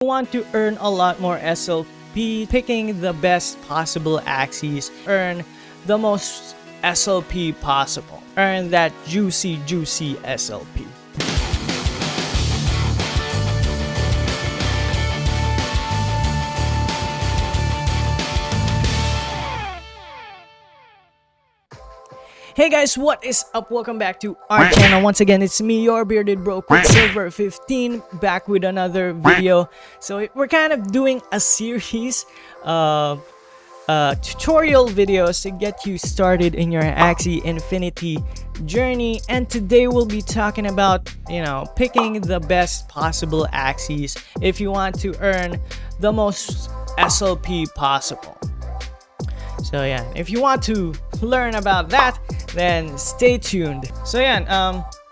you want to earn a lot more SLP, picking the best possible Axies, earn the most SLP possible. Earn that juicy SLP. Hey guys, what is up? Welcome back to our channel. Once again, it's me, your bearded bro, Quicksilver 15, back with another video. So we're kind of doing a series of tutorial videos to get you started in your Axie Infinity journey. And today we'll be talking about, picking the best possible Axies if you want to earn the most SLP possible. So yeah, if you want to learn about that, then stay tuned. So yeah,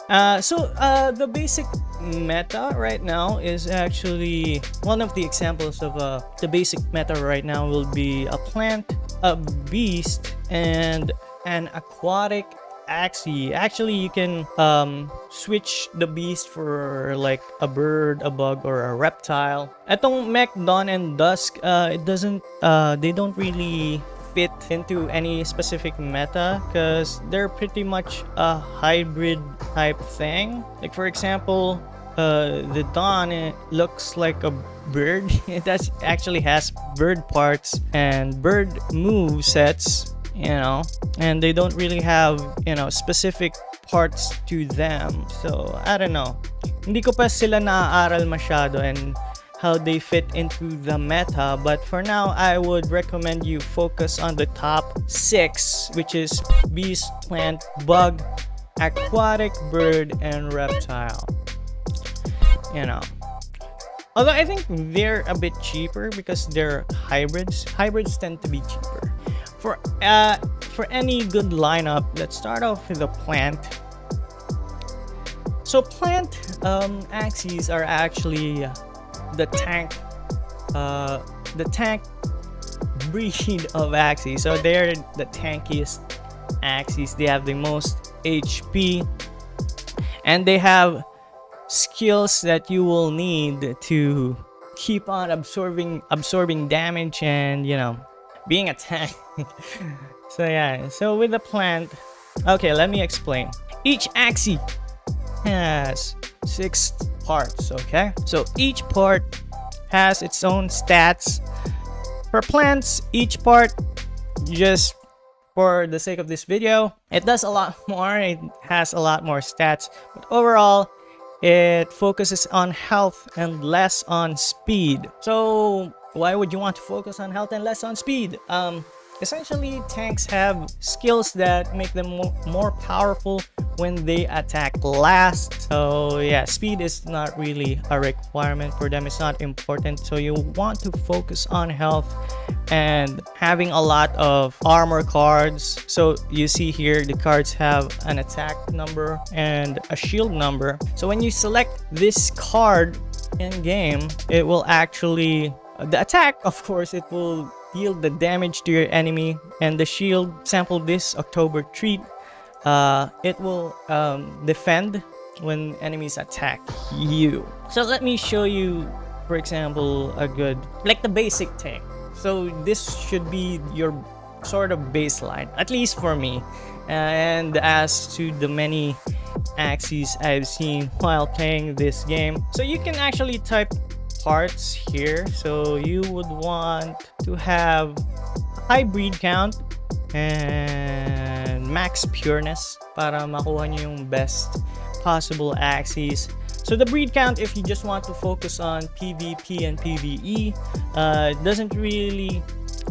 the basic meta right now is actually one of the examples of the basic meta right now will be a plant, a beast, and an aquatic Axie. Actually, you can switch the beast for like a bird, a bug, or a reptile. Etong mech, dawn, and dusk, they don't really fit into any specific meta because they're pretty much a hybrid type thing. Like for example, the dawn, it looks like a bird. It actually has bird parts and bird move sets, and they don't really have specific parts to them. So I don't know, hindi ko pa sila naaaral masyado and how they fit into the meta, but for now I would recommend you focus on the top 6, which is beast, plant, bug, aquatic, bird, and reptile. Although I think they're a bit cheaper because they're hybrids. Hybrids tend to be cheaper. For any good lineup, let's start off with the plant. So plant Axies are actually the tank breed of Axies. So they're the tankiest Axies. They have the most HP, and they have skills that you will need to keep on absorbing damage and being a tank. So yeah, so with the plant, okay, let me explain. Each Axie has 6 parts. Okay, so each part has its own stats. For plants, each part, just for the sake of this video, it does a lot more. It has a lot more stats, but overall it focuses on health and less on speed. So why would you want to focus on health and less on speed? Essentially, tanks have skills that make them more powerful when they attack last. So yeah, speed is not really a requirement for them. It's not important. So you want to focus on health and having a lot of armor cards. So you see here, the cards have an attack number and a shield number. So when you select this card in game, it will actually, the attack, of course, it will deal the damage to your enemy, and the shield, sample this October treat, it will defend when enemies attack you. So let me show you, for example, like the basic tank. So this should be your sort of baseline, at least for me, and as to the many Axies I've seen while playing this game. So you can actually type parts here. So you would want to have high breed count and max pureness para makuha nyo yung best possible Axies. So the breed count, if you just want to focus on PvP and PvE, doesn't really...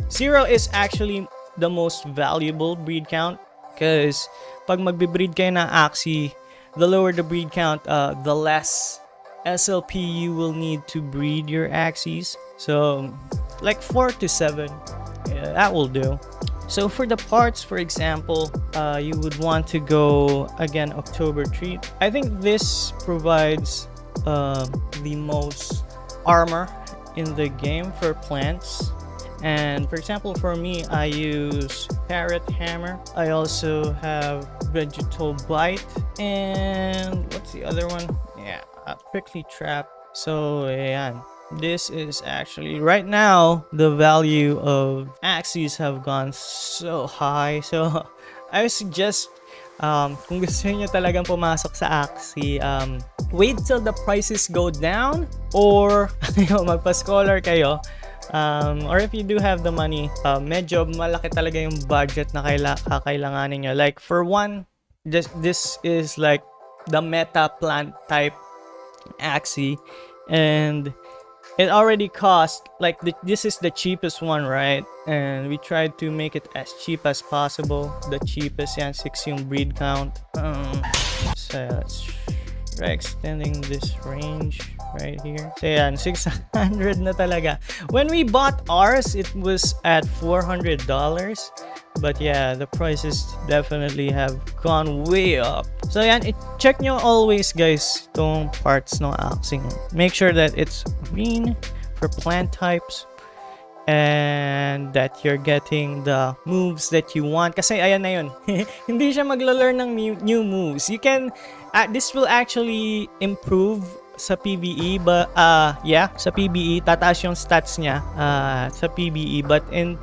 0 is actually the most valuable breed count because pag magbe-breed kayo na Axie, the lower the breed count, the less SLP you will need to breed your Axies. So like 4 to 7, yeah, that will do. So for the parts, for example, you would want to go again October treat. I think this provides the most armor in the game for plants. And for example, for me, I use Parrot Hammer. I also have Vegetal Bite, and what's the other one? Yeah, Prickly Trap. So yeah, This is actually right now the value of Axies have gone so high. So I suggest kung gusto niyo talagang pumasok sa Axie, wait till the prices go down or magpa-scholar kayo. Or if you do have the money, medyo malaki talaga yung budget na kakailanganin nyo. Like for one, this is like the meta plant type Axie, and it already cost like this is the cheapest one, right? And we tried to make it as cheap as possible. The cheapest, yan, 6 yung breed count. So let's try extending this range right here. So yan, 600 na talaga. When we bought ours, it was at $400. But yeah, the prices definitely have gone way up. So yan, check nyo always guys itong parts ng Axie. Make sure that it's green for plant types and that you're getting the moves that you want. Kasi ayan na yun. Hindi siya maglo-learn ng new moves. You can, this will actually improve sa PvE, but yeah, sa PvE tataas yung stats niya sa PvE, but in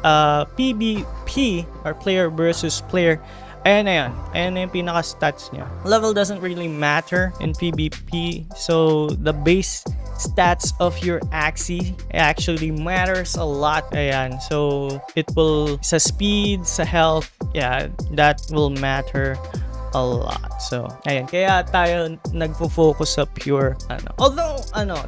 PvP or player versus player, ayan na yung pinaka stats niya. Level doesn't really matter in PvP, so the base stats of your Axie actually matters a lot. Ayan, so it will sa speed, sa health, yeah, that will matter a lot. So ayan, kaya tayo nagfo-focus sa pure although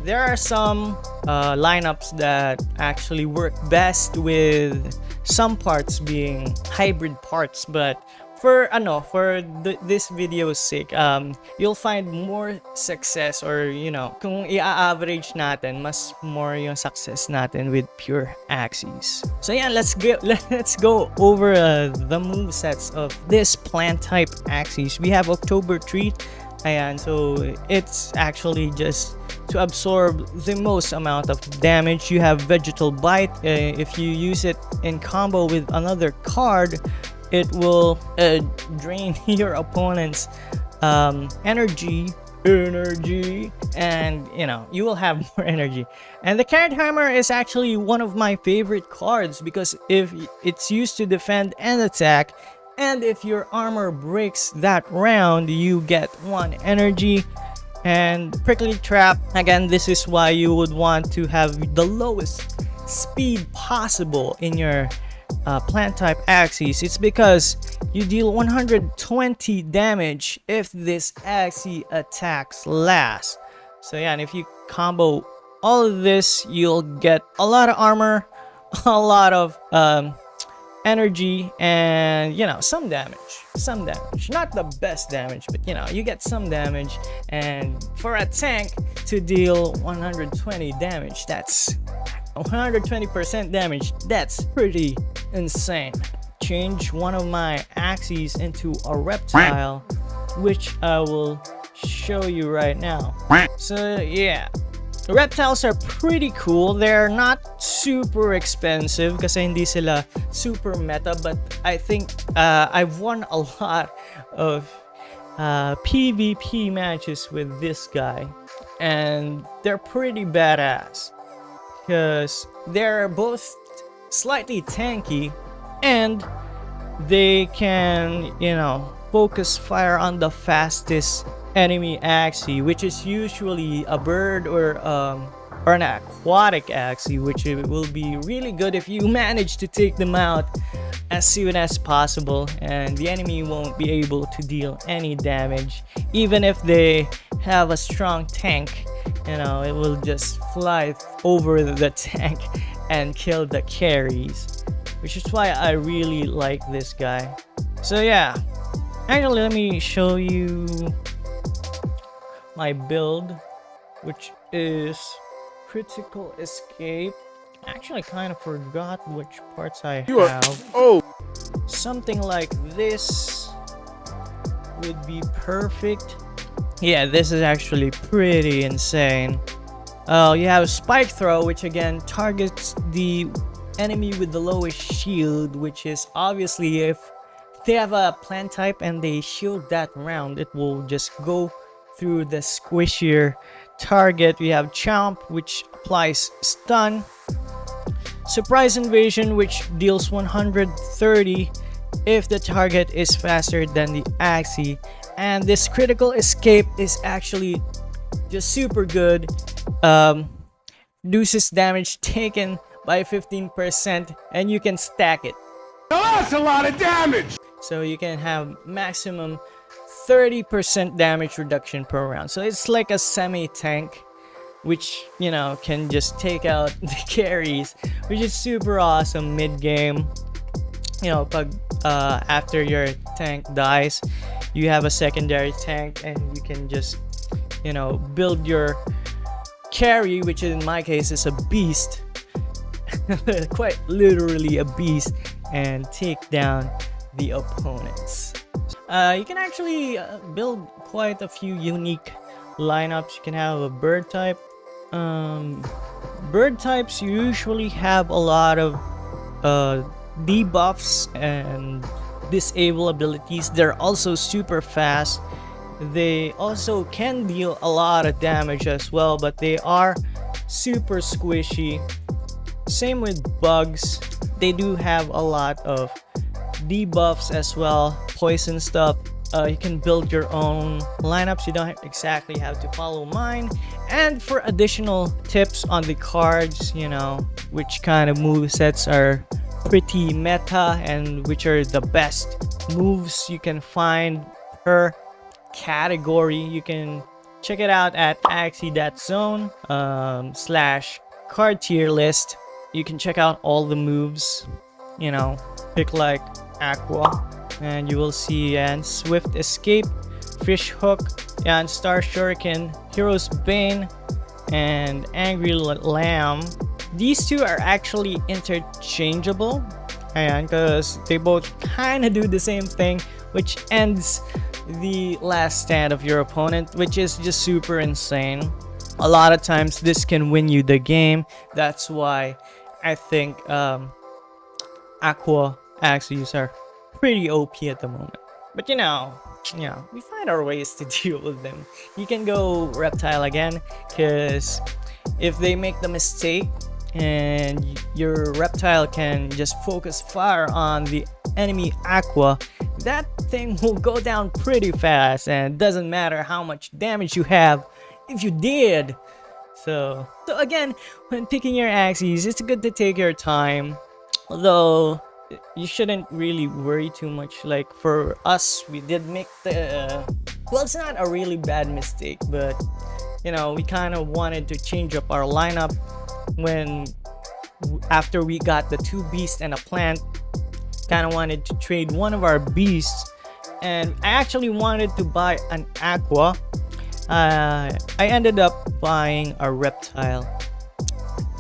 there are some lineups that actually work best with some parts being hybrid parts, but for this video's sake, you'll find more success, or kung i-average natin, mas more yung success natin with pure Axies. So yeah, let's go over the move sets of this plant type Axies. We have October Treat. Ayan, so it's actually just to absorb the most amount of damage. You have Vegetal Bite. If you use it in combo with another card, it will drain your opponent's energy, and you will have more energy. And the Carrot Hammer is actually one of my favorite cards because if it's used to defend and attack, and if your armor breaks that round, you get 1 energy. And Prickly Trap, again, this is why you would want to have the lowest speed possible in your plant type Axies. It's because you deal 120 damage if this Axie attacks last. So yeah, and if you combo all of this, you'll get a lot of armor, a lot of energy, and some damage. Not the best damage, but you get some damage. And for a tank to deal 120 damage, that's 120% damage. That's pretty insane. Change one of my Axies into a Reptile, which I will show you right now. So yeah, Reptiles are pretty cool. They're not super expensive kasi hindi sila super meta, but I think I've won a lot of PvP matches with this guy, and they're pretty badass because they're both slightly tanky and they can focus fire on the fastest enemy Axie, which is usually a bird or an aquatic Axie, which will be really good if you manage to take them out as soon as possible, and the enemy won't be able to deal any damage. Even if they have a strong tank, it will just fly over the tank and kill the carries, which is why I really like this guy. So yeah, actually let me show you my build, which is Critical Escape. Actually, I kind of forgot which parts I have. Something like this would be perfect. Yeah, this is actually pretty insane. You have Spike Throw, which again targets the enemy with the lowest shield, which is obviously if they have a plant type and they shield that round, it will just go through the squishier target. We have Chomp, which applies stun, surprise invasion, which deals 130 if the target is faster than the Axie, and this critical escape is actually just super good. Reduces damage taken by 15%, and you can stack it. Now that's a lot of damage! So you can have maximum 30% damage reduction per round. So it's like a semi-tank, which, you know, can just take out the carries, which is super awesome mid-game. You know, after your tank dies, you have a secondary tank, and you can just, you know, build your carry, which in my case is a beast, quite literally a beast, and take down the opponents. You can actually build quite a few unique lineups. You can have a bird type. Bird types usually have a lot of debuffs and disable abilities. They're also super fast. They also can deal a lot of damage as well, but they are super squishy. Same with bugs. They do have a lot of debuffs as well, poison stuff. You can build your own lineups. You don't exactly have to follow mine. And for additional tips on the cards, you know, which kind of movesets are pretty meta and which are the best moves you can find per category, you can check it out at axie.zone /card tier list. You can check out all the moves, you know, pick like Aqua, and you will see and Swift Escape, Fish Hook, and Star Shuriken, Hero's Bane, and Angry Lamb. These two are actually interchangeable, and because they both kind of do the same thing, which ends the last stand of your opponent, which is just super insane. A lot of times this can win you the game. That's why I think Aqua Axies are pretty OP at the moment. But you know, we find our ways to deal with them. You can go Reptile again, because if they make the mistake and your Reptile can just focus fire on the enemy Aqua, that thing will go down pretty fast, and it doesn't matter how much damage you have if you did. So again, when picking your Axies, it's good to take your time, although you shouldn't really worry too much. Like for us, we did make the well, it's not a really bad mistake, but you know, we kind of wanted to change up our lineup when after we got the 2 beasts and a plant. Kind of wanted to trade one of our beasts, and I actually wanted to buy an Aqua. I ended up buying a Reptile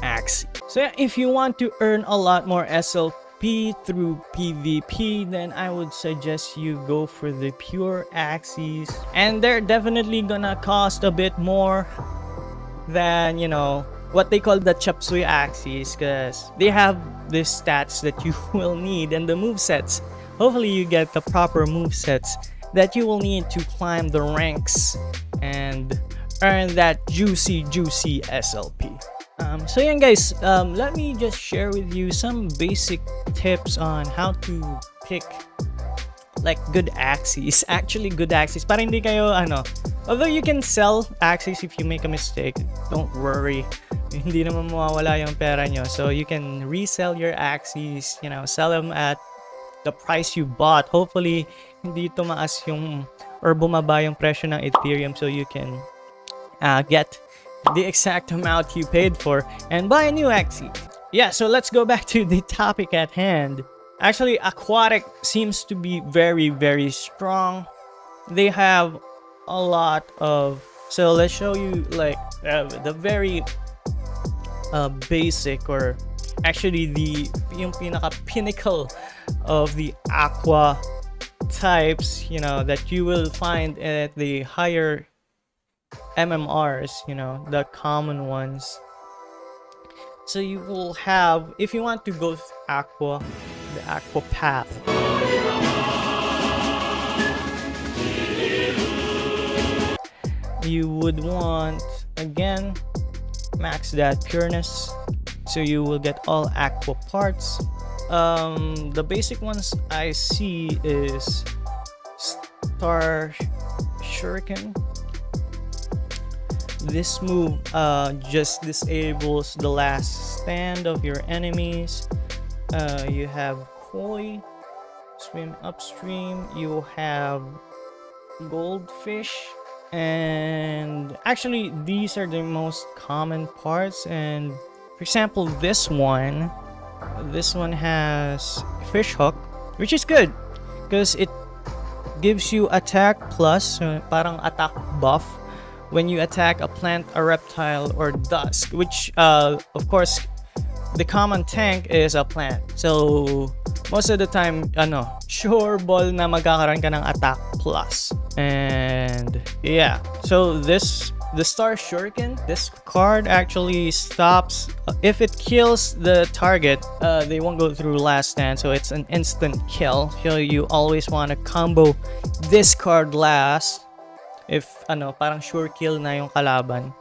Axie. So yeah, if you want to earn a lot more SLP through PvP, then I would suggest you go for the pure Axies, and they're definitely gonna cost a bit more than, you know, what they call the Chapsui Axies, because they have the stats that you will need and the movesets. Hopefully you get the proper movesets that you will need to climb the ranks and earn that juicy SLP. So yeah guys, let me just share with you some basic tips on how to pick like good Axies. Actually good Axies, para hindi kayo although you can sell Axies if you make a mistake, don't worry. Hindi naman mawawala yung pera nyo. So you can resell your Axies, you know, sell them at the price you bought. Hopefully hindi tumaas yung or bumaba yung presyo ng Ethereum, so you can get the exact amount you paid for and buy a new Axie. Yeah, so let's go back to the topic at hand. Actually, Aquatic seems to be very, very strong. They have a lot of, so let's show you like the very basic, or actually yung pinaka pinnacle of the Aqua types, you know, that you will find at the higher MMRs, you know, the common ones. So you will have, if you want to go Aqua, the Aqua path, you would want, again, max that pureness, so you will get all aqua parts. The basic ones I see is Star Shuriken. This move just disables the last stand of your enemies. You have Koi, swim upstream. You have Goldfish, and actually these are the most common parts. And for example, this one has Fish Hook, which is good because it gives you attack plus, parang attack buff when you attack a plant, a reptile, or dusk, which of course the common tank is a plant. So most of the time, sure ball na magkakaroon ka ng attack plus. And yeah, so the Star Shuriken, this card actually stops if it kills the target. They won't go through last stand, so it's an instant kill. So you always want to combo this card last if parang sure kill na yung kalaban,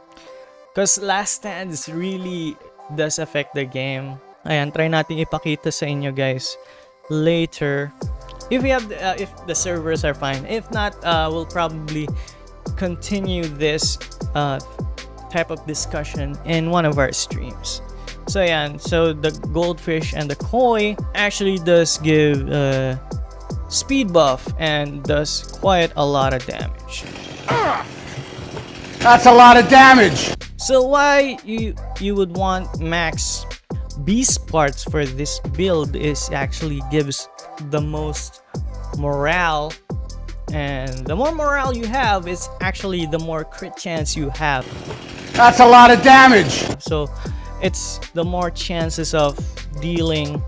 because last stands really does affect the game. Ayan, try natin ipakita sa inyo guys later if we have if the servers are fine. If not, we'll probably continue this type of discussion in one of our streams. So ayan, so the Goldfish and the Koi actually does give speed buff and does quite a lot of damage. That's a lot of damage. So why you would want max beast parts for this build is actually gives the most morale, and the more morale you have is actually the more crit chance you have. That's a lot of damage. So it's the more chances of dealing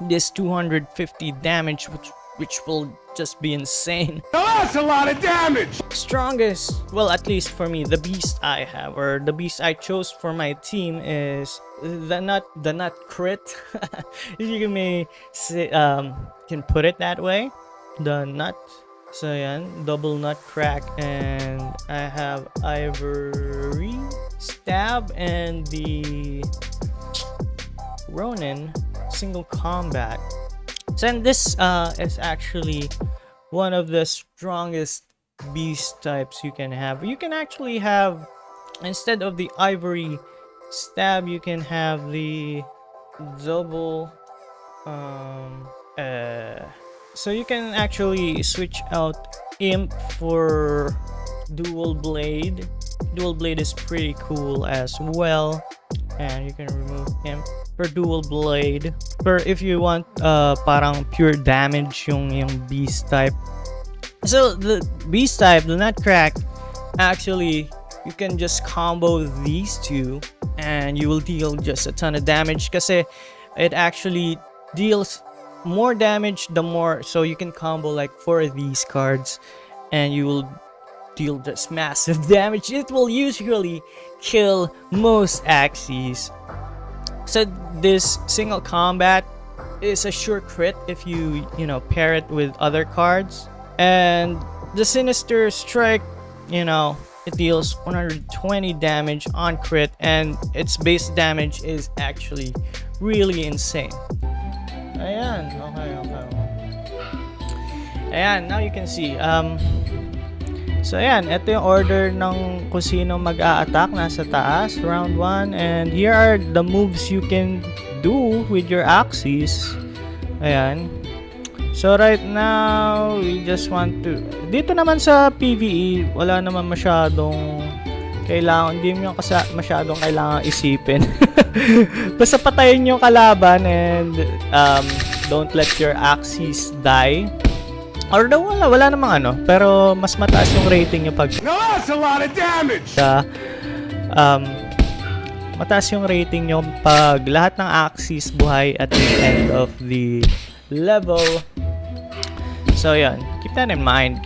this 250 damage, which will just be insane. That's a lot of damage. Strongest, well, at least for me, the beast I have, or the beast I chose for my team, is the nut crit. If you may say, can put it that way, the nut. So yan, double nut crack, and I have ivory stab and the Ronin single combat. So and this is actually one of the strongest beast types you can have. You can actually have, instead of the ivory stab, you can have the double so you can actually switch out imp for dual blade. Dual blade is pretty cool as well, and you can remove imp for dual blade. For if you want parang pure damage yung beast type. So the beast type, the nutcrack, actually you can just combo these two and you will deal just a ton of damage, kasi it actually deals more damage the more, so you can combo like 4 of these cards and you will deal just massive damage. It will usually kill most Axies. So this single combat is a sure crit if you pair it with other cards. And the Sinister Strike, it deals 120 damage on crit, and its base damage is actually really insane. Ayan, okay. Ayan, now you can see. So ayan, ito yung order ng kung sino mag-a-attack, nasa taas, round 1. And here are the moves you can do with your Axies. Ayan. So right now, we just want to... Dito naman sa PvE, wala naman masyadong kailangan, hindi mo masyadong kailangan isipin. Basta patayin yung kalaban and don't let your Axies die. Although wala namang pero mas mataas yung rating nyo pag... No, that's a lot of damage! Mataas yung rating nyo pag lahat ng Axies buhay at the end of the level. So yan, keep that in mind.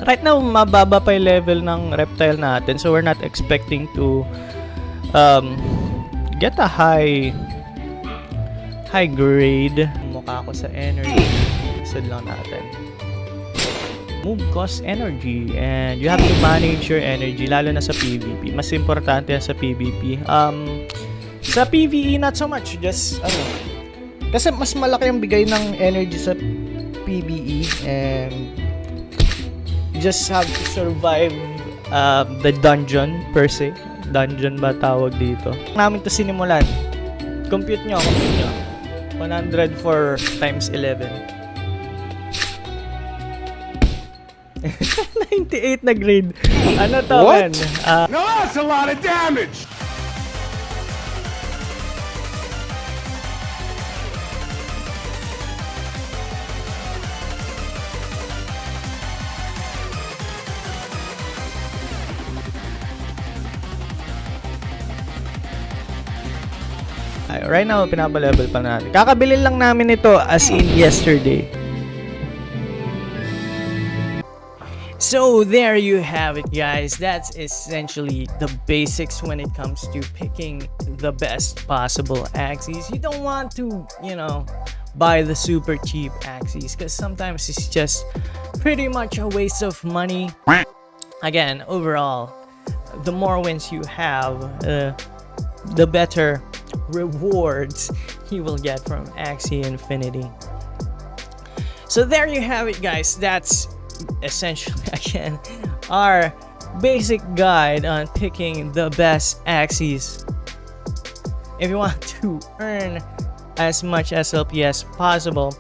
Right now, mababa pa yung level ng Reptile natin, so we're not expecting to get a high grade. Mukha ko sa energy. Isod lang natin. move costs energy, and you have to manage your energy, lalo na sa PvP. Mas importante yan sa PvP. Sa PvE, not so much. Just, kasi mas malaki ang bigay ng energy sa PvE, and you just have to survive the dungeon per se. Dungeon ba tawag dito? Namin to sinimulan. Compute nyo. 100 for times 11. 98 na grade. Ano to, What? man? No, that's a lot of damage. Right now, pinapalevel pa natin. Kakabili lang namin ito as in yesterday. So there you have it, guys. That's essentially the basics when it comes to picking the best possible Axies. You don't want to, buy the super cheap Axies, because sometimes it's just pretty much a waste of money. Again, overall, the more wins you have, the better rewards you will get from Axie Infinity. So there you have it, guys. That's essentially, again, our basic guide on picking the best Axies. If you want to earn as much SLP as possible,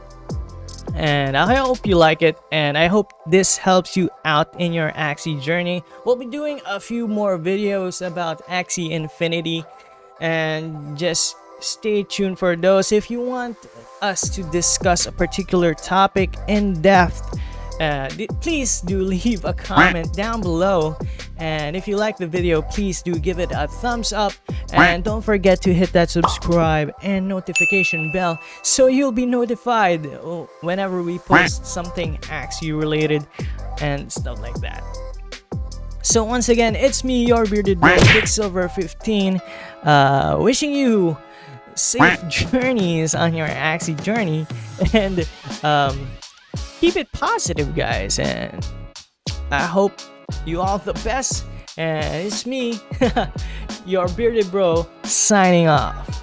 and I hope you like it, and I hope this helps you out in your Axie journey. We'll be doing a few more videos about Axie Infinity, and just stay tuned for those. If you want us to discuss a particular topic in depth, please do leave a comment down below, and if you like the video, please do give it a thumbs up, and don't forget to hit that subscribe and notification bell so you'll be notified whenever we post something Axie related and stuff like that. So once again, it's me, your bearded boy, Quicksilver15, wishing you safe journeys on your Axie journey, and keep it positive, guys, and I hope you all the best. And it's me, your bearded bro, signing off.